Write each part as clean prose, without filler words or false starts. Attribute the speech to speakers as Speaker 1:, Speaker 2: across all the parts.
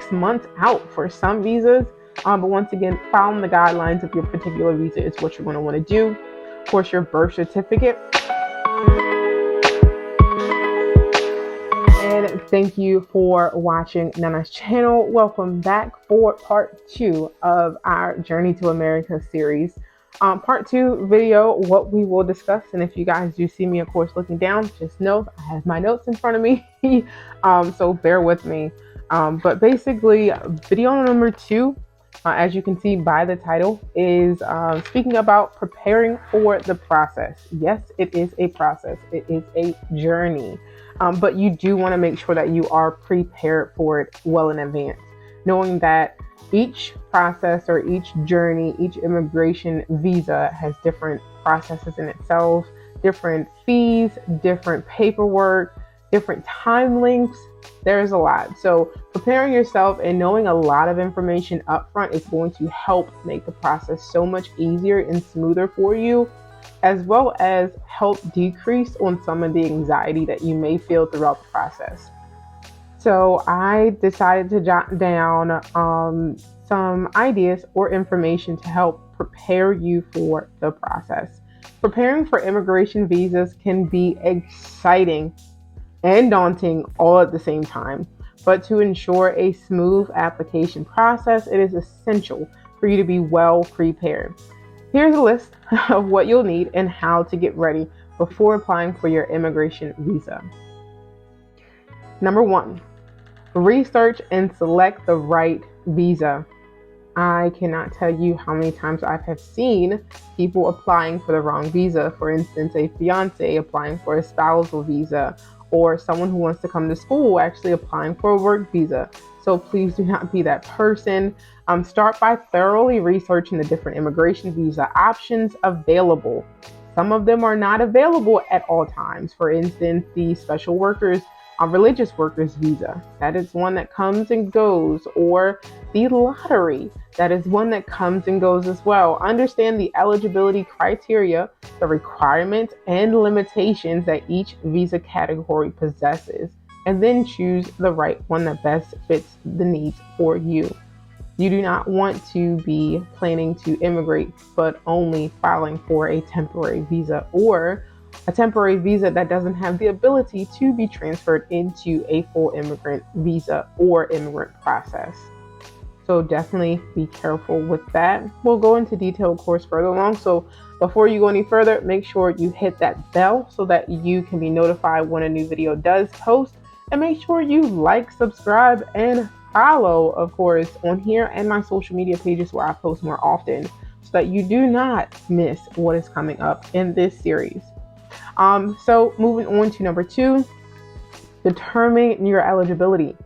Speaker 1: 6 months out for some visas. But once again, following the guidelines of your particular visa is what you're going to want to do. Of course, your birth certificate. And thank you for watching Nana's channel. Welcome back for part 2 of our Journey to America series. Part 2 video, what we will discuss, and if you guys do see me, of course, looking down, just know I have my notes in front of me, so bear with me. But basically, video number 2, as you can see by the title, is speaking about preparing for the process. Yes, it is a process. It is a journey. But you do want to make sure that you are prepared for it well in advance, knowing that each process or each journey, each immigration visa has different processes in itself, different fees, different paperwork, different time links. There's a lot. So preparing yourself and knowing a lot of information up front is going to help make the process so much easier and smoother for you, as well as help decrease on some of the anxiety that you may feel throughout the process. So I decided to jot down some ideas or information to help prepare you for the process. Preparing for immigration visas can be exciting and daunting all at the same time. But to ensure a smooth application process, it is essential for you to be well prepared. Here's a list of what you'll need and how to get ready before applying for your immigration visa. Number 1, research and select the right visa. I cannot tell you how many times I have seen people applying for the wrong visa. For instance, a fiance applying for a spousal visa, or someone who wants to come to school actually applying for a work visa. So please do not be that person. Start by thoroughly researching the different immigration visa options available. Some of them are not available at all times. For instance, the special workers, religious workers visa, that is one that comes and goes, or the lottery, that is one that comes and goes as well. Understand the eligibility criteria, the requirements and limitations that each visa category possesses, and then choose the right one that best fits the needs for you. You do not want to be planning to immigrate, but only filing for a temporary visa, or a temporary visa that doesn't have the ability to be transferred into a full immigrant visa or immigrant process. So definitely be careful with that. We'll go into detail, of course, further along. So before you go any further, make sure you hit that bell so that you can be notified when a new video does post. And make sure you like, subscribe, and follow, of course, on here and my social media pages where I post more often, so that you do not miss what is coming up in this series. So moving on to number 2, determine your eligibility.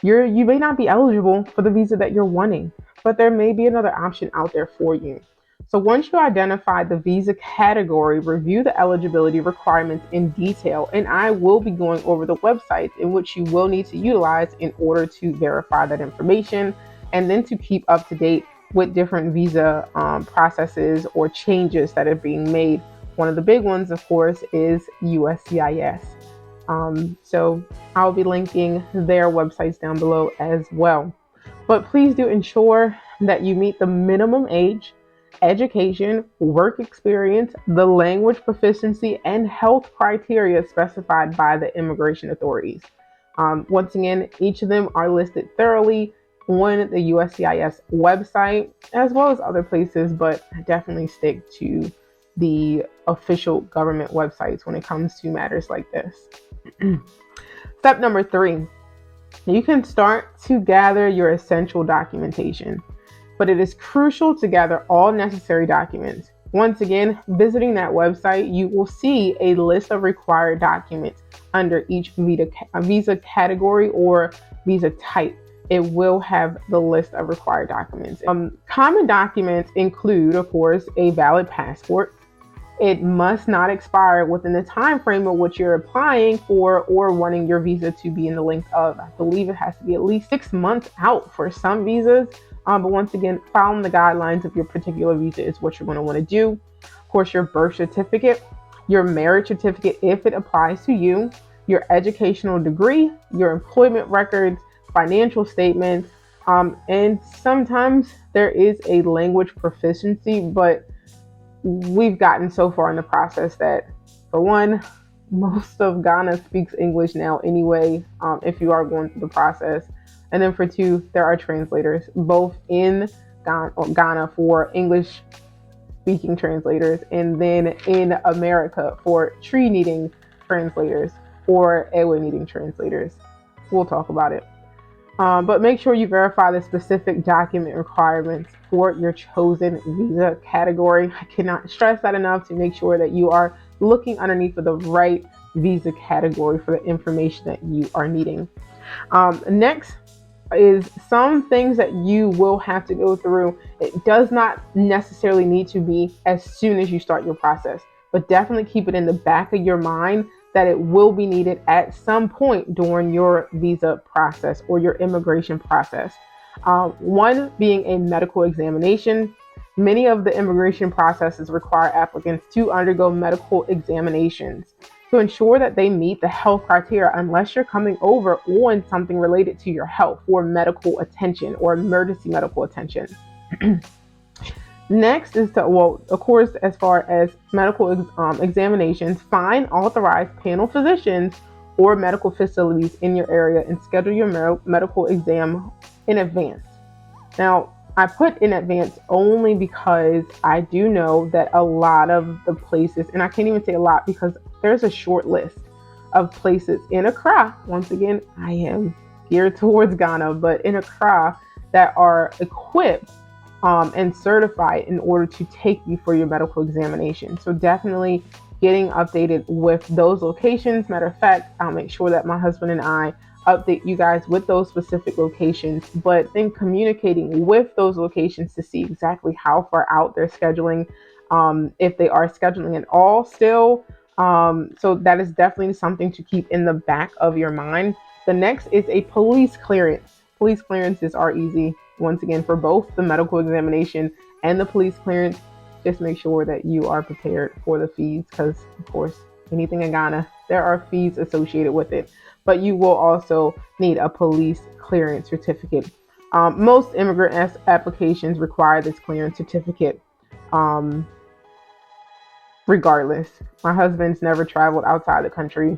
Speaker 1: You may not be eligible for the visa that you're wanting, but there may be another option out there for you. So once you identify the visa category, review the eligibility requirements in detail, and I will be going over the websites in which you will need to utilize in order to verify that information, and then to keep up to date with different visa processes or changes that are being made. One of the big ones, of course, is USCIS. So I'll be linking their websites down below as well. But please do ensure that you meet the minimum age, education, work experience, the language proficiency, and health criteria specified by the immigration authorities. Once again, each of them are listed thoroughly on the USCIS website, as well as other places, but definitely stick to the official government websites when it comes to matters like this. Step number 3, you can start to gather your essential documentation, but it is crucial to gather all necessary documents. Once again, visiting that website, you will see a list of required documents under each visa category or visa type. It will have the list of required documents. Common documents include, of course, a valid passport. It must not expire within the time frame of what you're applying for or wanting your visa to be in the length of. I believe it has to be at least 6 months out for some visas. But once again, following the guidelines of your particular visa is what you're going to want to do. Of course, your birth certificate, your marriage certificate if it applies to you, your educational degree, your employment records, financial statements, and sometimes there is a language proficiency, but we've gotten so far in the process that, for one, most of Ghana speaks English now anyway, if you are going through the process. And then for two, there are translators, both in Ghana for English speaking translators, and then in America for tree needing translators or airway needing translators. We'll talk about it. But make sure you verify the specific document requirements for your chosen visa category. I cannot stress that enough, to make sure that you are looking underneath for the right visa category for the information that you are needing. Next is some things that you will have to go through. It does not necessarily need to be as soon as you start your process, but definitely keep it in the back of your mind that it will be needed at some point during your visa process or your immigration process. One being a medical examination. Many of the immigration processes require applicants to undergo medical examinations to ensure that they meet the health criteria, unless you're coming over on something related to your health or medical attention or emergency medical attention. Next is of course, as far as medical examinations, find authorized panel physicians or medical facilities in your area and schedule your medical exam in advance. Now, I put in advance only because I do know that a lot of the places, and I can't even say a lot because there's a short list of places in Accra. Once again, I am geared towards Ghana, but in Accra that are equipped and certified in order to take you for your medical examination. So definitely getting updated with those locations. Matter of fact, I'll make sure that my husband and I update you guys with those specific locations, but then communicating with those locations to see exactly how far out they're scheduling, if they are scheduling at all still. So that is definitely something to keep in the back of your mind. The next is a police clearance. Police clearances are easy. Once again, for both the medical examination and the police clearance, just make sure that you are prepared for the fees, because of course, anything in Ghana, there are fees associated with it. But you will also need a police clearance certificate. Most immigrant applications require this clearance certificate. Regardless, my husband's never traveled outside the country.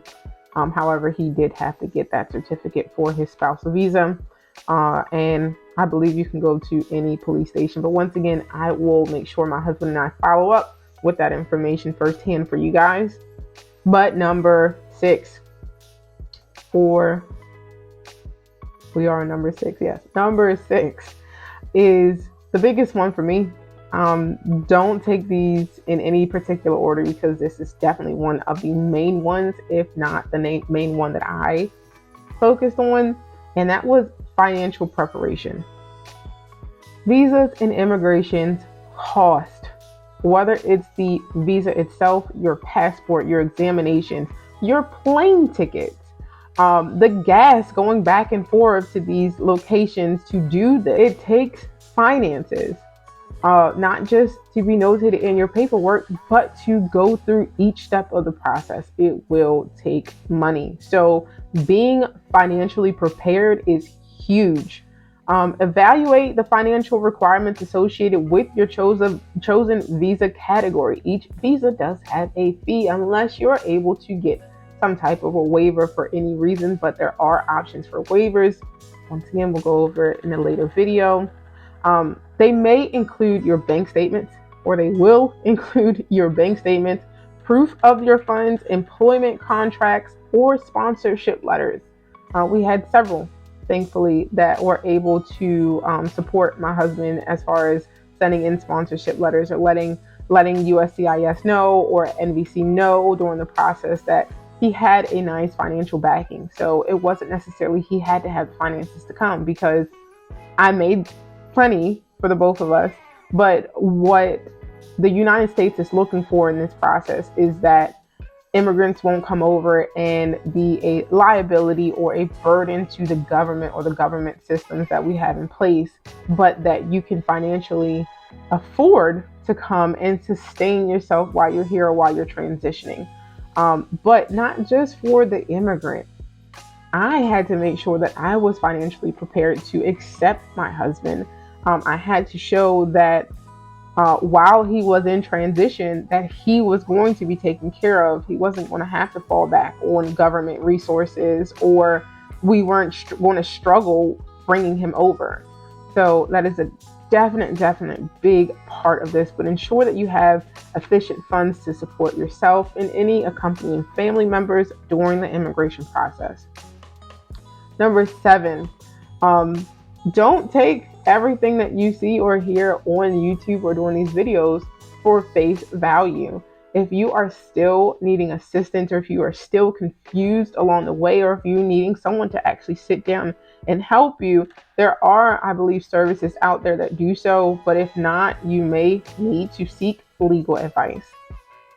Speaker 1: However, he did have to get that certificate for his spousal visa. And I believe you can go to any police station. But once again, I will make sure my husband and I follow up with that information firsthand for you guys. But number 6, we are on number 6. Yes. Number 6 is the biggest one for me. Don't take these in any particular order, because this is definitely one of the main ones, if not the main one that I focused on. And that was financial preparation. Visas and immigrations cost, whether it's the visa itself, your passport, your examination, your plane tickets, the gas going back and forth to these locations to do this. It takes finances, not just to be notated in your paperwork, but to go through each step of the process. It will take money. So being financially prepared is huge. Evaluate the financial requirements associated with your chosen visa category. Each visa does have a fee, unless you're able to get some type of a waiver for any reason, but there are options for waivers. Once again, we'll go over it in a later video. They may include your bank statements, or they will include your bank statements, proof of your funds, employment contracts, or sponsorship letters. We had several, thankfully, that were able to support my husband as far as sending in sponsorship letters, or letting USCIS know or NVC know during the process that he had a nice financial backing. So it wasn't necessarily he had to have finances to come, because I made plenty for the both of us. But what the United States is looking for in this process is that immigrants won't come over and be a liability or a burden to the government or the government systems that we have in place, but that you can financially afford to come and sustain yourself while you're here or while you're transitioning. But not just for the immigrant. I had to make sure that I was financially prepared to accept my husband. I had to show that while he was in transition, that he was going to be taken care of. He wasn't going to have to fall back on government resources, or we weren't going to struggle bringing him over. So that is a definite big part of this. But ensure that you have efficient funds to support yourself and any accompanying family members during the immigration process. Number 7, um, don't take everything that you see or hear on YouTube or doing these videos for face value. If you are still needing assistance, or if you are still confused along the way, or if you're needing someone to actually sit down and help you, there are, I believe, services out there that do so. But if not, you may need to seek legal advice,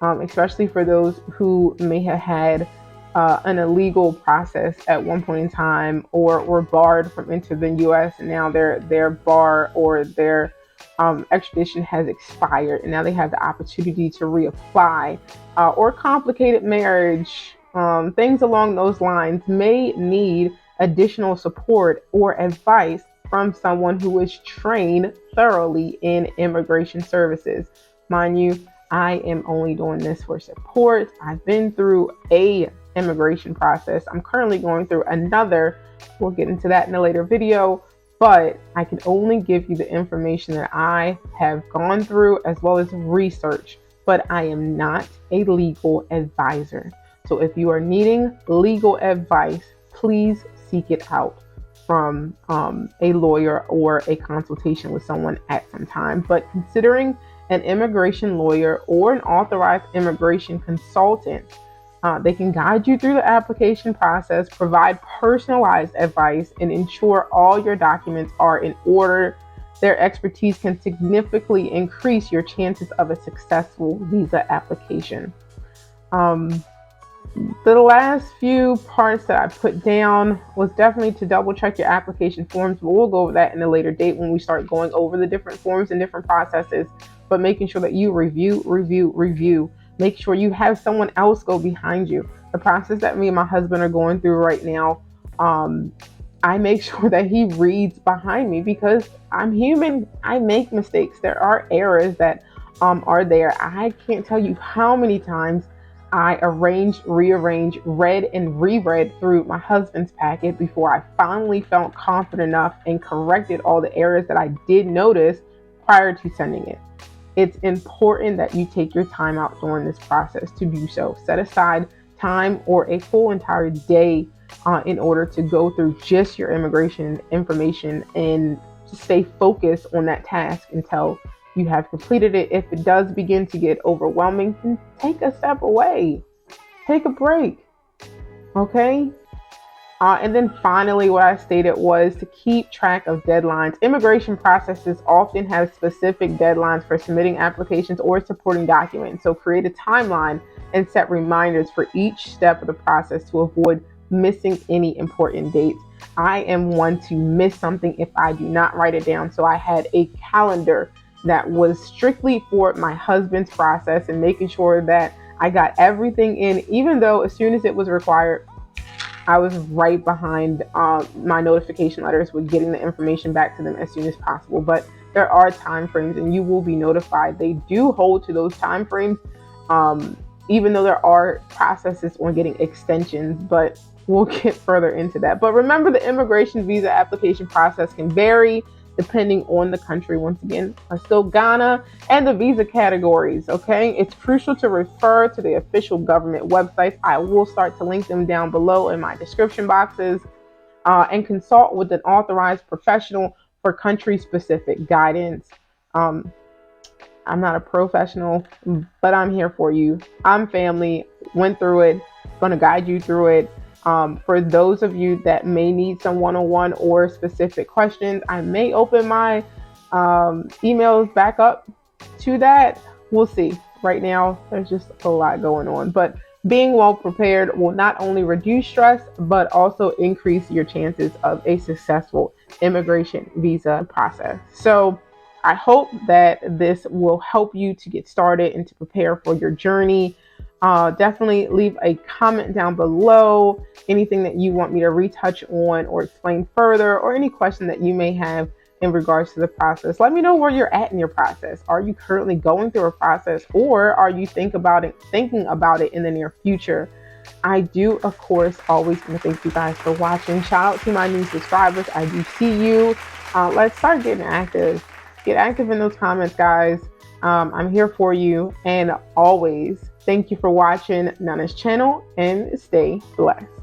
Speaker 1: especially for those who may have had an illegal process at one point in time, or were barred from entering the U.S. and now their bar or their extradition has expired, and now they have the opportunity to reapply, or complicated marriage, things along those lines, may need additional support or advice from someone who is trained thoroughly in immigration services. Mind you, I am only doing this for support. I've been through a immigration process. I'm currently going through another. We'll get into that in a later video, but I can only give you the information that I have gone through as well as research, but I am not a legal advisor. So if you are needing legal advice, please seek it out from a lawyer or a consultation with someone at some time. But considering an immigration lawyer or an authorized immigration consultant, they can guide you through the application process, provide personalized advice, and ensure all your documents are in order. Their expertise can significantly increase your chances of a successful visa application. The last few parts that I put down was definitely to double check your application forms, but we'll go over that in a later date when we start going over the different forms and different processes. But making sure that you review. Make sure you have someone else go behind you. The process that me and my husband are going through right now, I make sure that he reads behind me, because I'm human. I make mistakes. There are errors that are there. I can't tell you how many times I arranged, rearranged, read, and reread through my husband's packet before I finally felt confident enough and corrected all the errors that I did notice prior to sending it. It's important that you take your time out during this process to do so. Set aside time or a full entire day in order to go through just your immigration information and stay focused on that task until you have completed it. If it does begin to get overwhelming, then take a step away. Take a break. Okay? And then finally, what I stated was to keep track of deadlines. Immigration processes often have specific deadlines for submitting applications or supporting documents. So create a timeline and set reminders for each step of the process to avoid missing any important dates. I am one to miss something if I do not write it down. So I had a calendar that was strictly for my husband's process and making sure that I got everything in, even though as soon as it was required, I was right behind my notification letters with getting the information back to them as soon as possible. But there are time frames, and you will be notified. They do hold to those time frames, even though there are processes on getting extensions, but we'll get further into that. But remember, the immigration visa application process can vary depending on the country. Once again, still Ghana, and the visa categories. Okay, it's crucial to refer to the official government websites. I will start to link them down below in my description boxes, and consult with an authorized professional for country-specific guidance. I'm not a professional, but I'm here for you. I'm family, went through it, going to guide you through it. For those of you that may need some one-on-one or specific questions, I may open my emails back up to that. We'll see. Right now, there's just a lot going on. But being well prepared will not only reduce stress, but also increase your chances of a successful immigration visa process. So I hope that this will help you to get started and to prepare for your journey. Definitely leave a comment down below, anything that you want me to retouch on or explain further, or any question that you may have in regards to the process. Let me know where you're at in your process. Are you currently going through a process, or are you thinking about it in the near future? I do, of course, always want to thank you guys for watching. Shout out to my new subscribers. I do see you. Let's start getting active. Get active in those comments, guys. I'm here for you. And always, thank you for watching Nana's channel, and stay blessed.